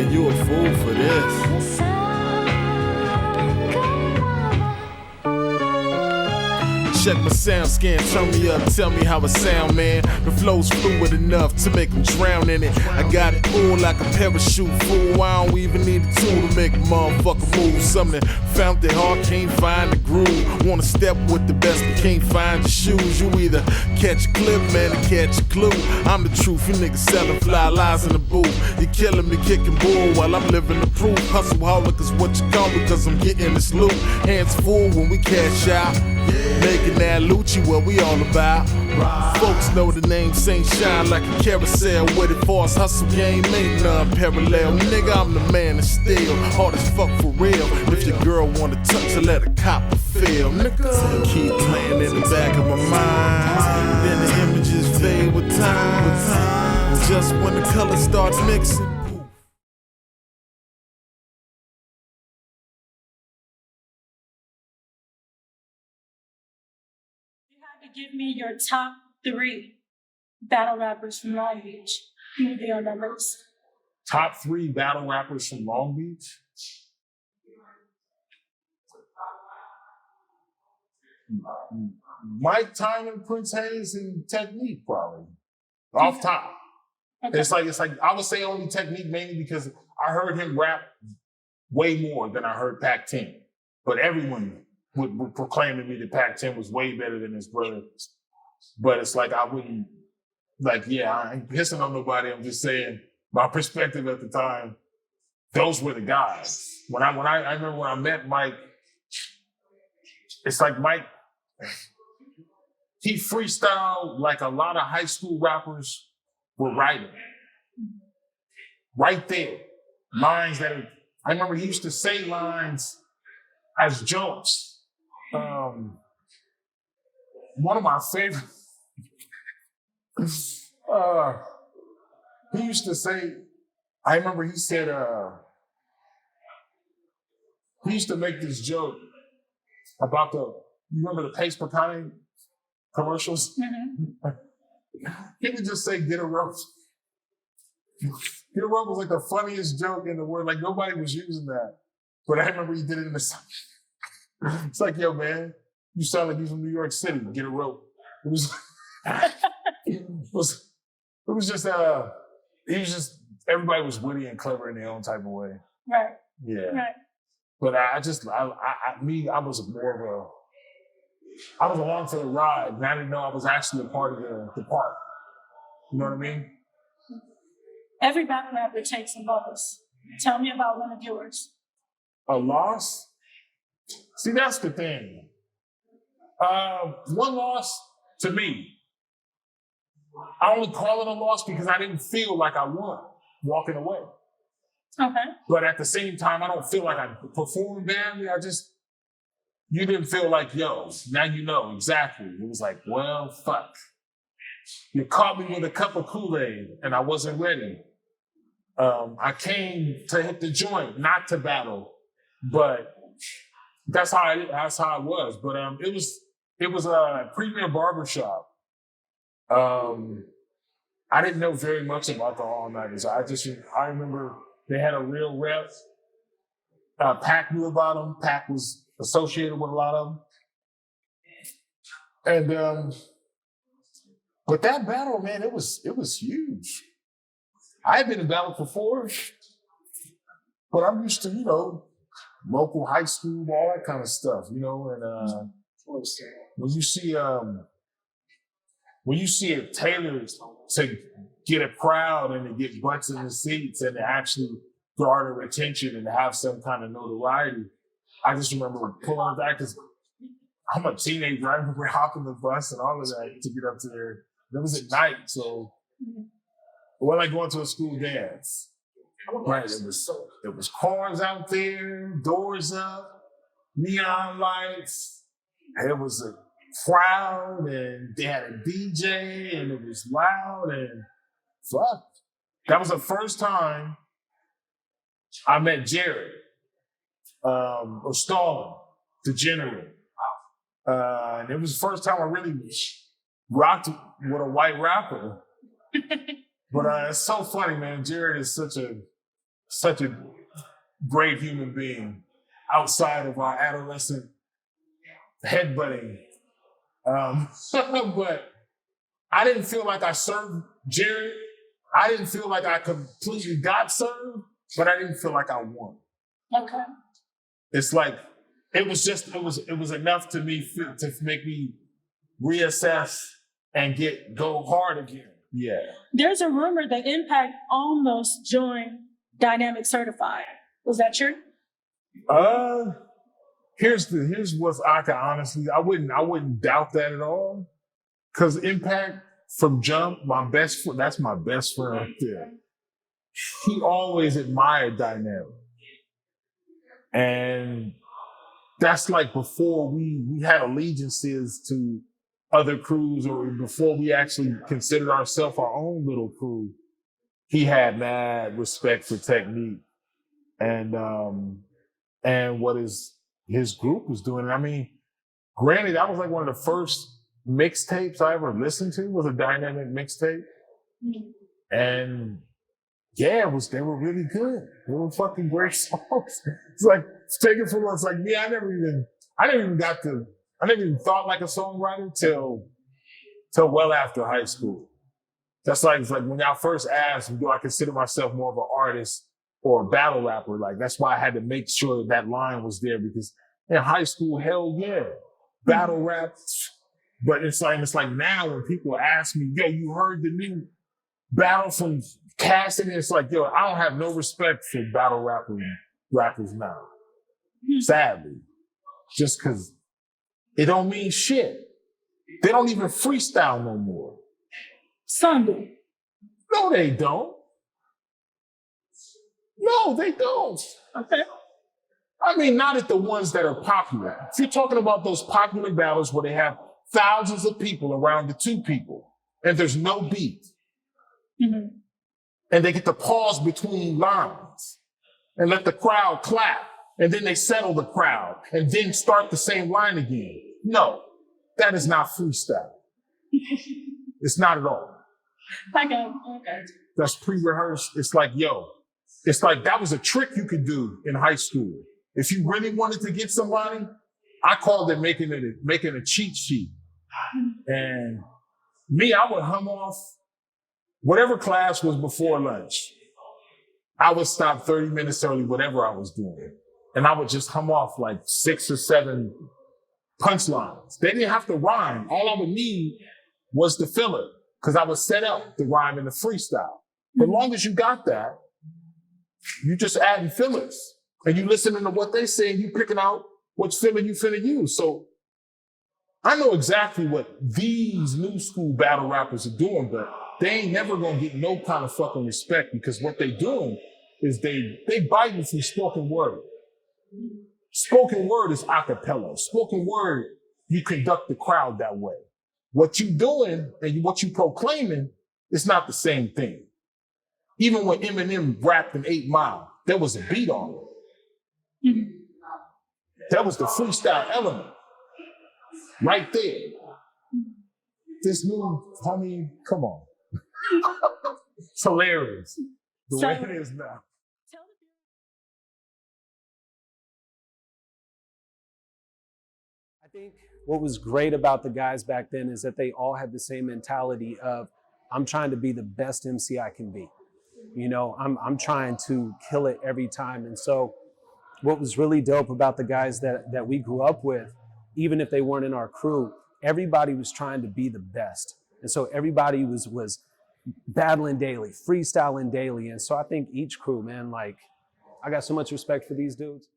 nigga, you a fool for this. Check my sound scan, turn me up, tell me how it sound, man. The flow's fluid enough to make them drown in it. I got it all like a parachute, fool. I don't even need a tool to make a motherfucker move. Something found it hard, can't find the groove. Wanna step with the best, but can't find your shoes. You either catch a clip, man, or catch a clue. I'm the truth, you niggas selling fly lies in the booth. You killing me, kicking bull while I'm living the proof. Hustle-holic is what you call me, cause I'm getting this loot. Hands full when we cash out. Making that Lucci what we all about. Folks know the name Saint Shine like a carousel. With it for us hustle game ain't none parallel. Nigga, I'm the man of steel, hard as fuck for real. If your girl wanna touch her, let her cop a feel. Nigga, keep playing in the back of my mind. Then the images fade with time. Just when the color starts mixing. Give me your top 3 battle rappers from Long Beach. Who would be on that list? Top 3 battle rappers from Long Beach? Mike Tynan, Prince Hayes, and Technique probably. Off top. Okay. It's like I would say only Technique mainly because I heard him rap way more than I heard Pac-10. But everyone would proclaim to me that Pac-10 was way better than his brother. But it's like I wouldn't, like, yeah, I ain't pissing on nobody. I'm just saying my perspective at the time, those were the guys. I remember when I met Mike, it's like Mike, he freestyled like a lot of high school rappers were writing. Right there. Lines that I remember he used to say lines as jokes. One of my favorite, he used to say, I remember he said, he used to make this joke about you remember the Pace Pecani commercials? Mm-hmm. He would just say, get a rope. Get a rope was like the funniest joke in the world. Like nobody was using that. But I remember he did it in the song. It's like, yo, man, you sound like you from New York City. Get a rope. It was just everybody was witty and clever in their own type of way. Right. Yeah. Right. But I was along for the ride, and I didn't know I was actually a part of the park. You know what I mean? Every battle rapper takes a loss. Tell me about one of yours. A loss? See, that's the thing. One loss to me, I only call it a loss because I didn't feel like I won walking away. Okay. But at the same time, I don't feel like I performed badly. You didn't feel like, yo, now you know exactly. It was like, well, fuck. You caught me with a cup of Kool-Aid and I wasn't ready. I came to hit the joint, not to battle, but that's how it was. But it was a premier barbershop. I didn't know very much about the all-nighters. I remember they had a real rep. Pac knew about them. Pac was associated with a lot of them. And but that battle, man, it was huge. I had been in battle before, but I'm used to, local high school, all that kind of stuff, and when you see it tailored to get a crowd and to get butts in the seats and to actually garner attention and to have some kind of notoriety, I just remember pulling back because I'm a teenager. I remember hopping the bus and all of that to get up to there. It was at night, so it wasn't like going to a school dance. Right, there was cars out there, doors up, neon lights. It was a crowd, and they had a DJ, and it was loud, and fuck. That was the first time I met Jared, or Stalin, the general. And it was the first time I really rocked with a white rapper. But it's so funny, man. Jared is such a such a great human being outside of our adolescent headbutting. But I didn't feel like I served Jared. I didn't feel like I completely got served, but I didn't feel like I won. Okay. It's like, it was enough to make me reassess and go hard again. Yeah. There's a rumor that Impact almost joined Dynamic Certified. Was that true? Here's what I can honestly, I wouldn't doubt that at all. Cause Impact from jump, that's my best friend right there. He always admired Dynamic. And that's like before we had allegiances to other crews, or before we actually considered ourselves our own little crew. He had mad respect for technique and what his group was doing. I mean, granted, that was like one of the first mixtapes I ever listened to, was a Dynamic mixtape. And yeah, they were really good. They were fucking great songs. It's like, taking from us, like me, I never even thought like a songwriter till well after high school. It's like when y'all first asked, do I consider myself more of an artist or a battle rapper? Like, that's why I had to make sure that line was there, because in high school, hell yeah, battle rap. But it's like now when people ask me, yo, you heard the new battle from Cassidy? It's like, yo, I don't have no respect for battle rappers now. Sadly. Just because it don't mean shit. They don't even freestyle no more. Some do. No, they don't. No, they don't. Okay. I mean, not at the ones that are popular. If you're talking about those popular battles where they have thousands of people around the two people and there's no beat, and they get to pause between lines and let the crowd clap, and then they settle the crowd and then start the same line again. No, that is not freestyle. It's not at all. Okay. That's pre-rehearsed. It's like, that was a trick you could do in high school. If you really wanted to get somebody, I called it making a cheat sheet. And me, I would hum off whatever class was before lunch. I would stop 30 minutes early, whatever I was doing. And I would just hum off like 6 or 7 punchlines. They didn't have to rhyme. All I would need was the filler, because I would set up the rhyme in the freestyle. But as long as you got that, you just adding fillers. And you listening to what they say, and you picking out which filler you finna use. So I know exactly what these new school battle rappers are doing, but they ain't never gonna get no kind of fucking respect, because what they doing is they biting from spoken word. Spoken word is a cappella. Spoken word, you conduct the crowd that way. What you doing and what you proclaiming is not the same thing. Even when Eminem rapped in 8 Mile, there was a beat on it. That was the freestyle element. Right there. This new homie, come on. It's hilarious. The way it is now. I think what was great about the guys back then is that they all had the same mentality of, I'm trying to be the best MC I can be. You know, I'm trying to kill it every time. And so what was really dope about the guys that we grew up with, even if they weren't in our crew, everybody was trying to be the best. And so everybody was battling daily, freestyling daily. And so I think each crew, man, like, I got so much respect for these dudes.